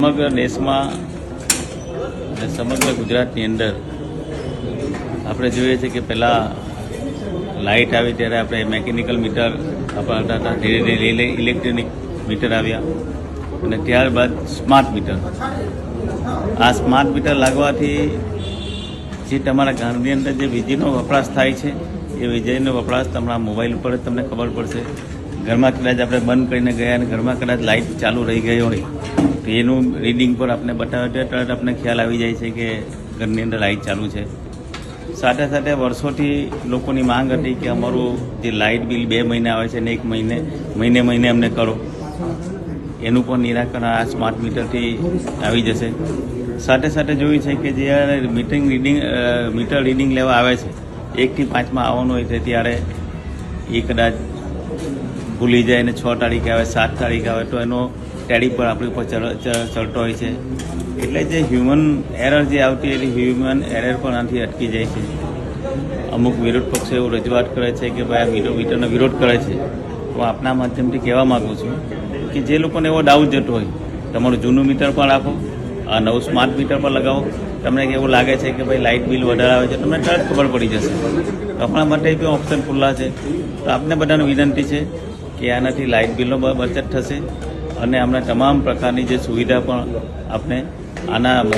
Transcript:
સમગ્ર દેશમાં અને સમગ્ર ગુજરાતની અંદર આપણે જોઈએ છીએ કે પહેલાં લાઇટ આવી ત્યારે આપણે મેકેનિકલ મીટર વાપરતા હતા, ધીરે ધીરે ઇલેક્ટ્રોનિક મીટર આવ્યા અને ત્યારબાદ સ્માર્ટ મીટર. આ સ્માર્ટ મીટર લાગવાથી જે તમારા ઘરની અંદર જે વીજળીનો વપરાશ થાય છે એ વીજળીનો વપરાશ તમારા મોબાઈલ ઉપર જ તમને ખબર પડશે. ઘરમાં કદાચ આપણે બંધ કરીને ગયા અને ઘરમાં કદાચ લાઇટ ચાલુ રહી ગઈ હોય તો એનું રીડિંગ પર આપણે બતાવે તરત આપણે ખ્યાલ આવી જાય છે કે ઘરની અંદર લાઇટ ચાલુ છે. સાથે સાથે વર્ષોથી લોકોની માંગ હતી કે અમારું જે લાઇટ બિલ 2 મહિને આવે છે ને 1 મહિને અમને કરો, એનું પણ નિરાકરણ આ સ્માર્ટ મીટરથી આવી જશે. સાથે સાથે જોયું છે કે જ્યારે મીટર રીડિંગ લેવા આવે છે 1 થી 5માં આવવાનું હોય છે ત્યારે એ કદાચ ભૂલી જાય અને 6 તારીખે આવે, 7 તારીખે આવે તો એનો ટેડી પર આપણી ઉપર ચડતો હોય છે. એટલે જે હ્યુમન એરર જે આવતી હતી હ્યુમન એરર પણ આનાથી અટકી જાય છે. અમુક વિરોધ પક્ષો એવું રજૂઆત કરે છે કે ભાઈ આ મીટરનો વિરોધ કરે છે. તો આપના માધ્યમથી કહેવા માગું છું કે જે લોકોને એવો ડાઉટ જતો હોય તમારું જૂનું મીટર પણ રાખો, આ નવું સ્માર્ટ મીટર પર લગાવો. તમને એવું લાગે છે કે ભાઈ લાઇટ બિલ વધારે આવે છે, તમને તરત ખબર પડી જશે. આપણા માટે પણ ઓપ્શન ખુલ્લા છે. તો આપને બધાને વિનંતી છે કે આનાથી લાઇટ બિલનો બચત થશે અને આપણે તમામ પ્રકારની જે સુવિધા પણ આપણે આના મોબાઈલ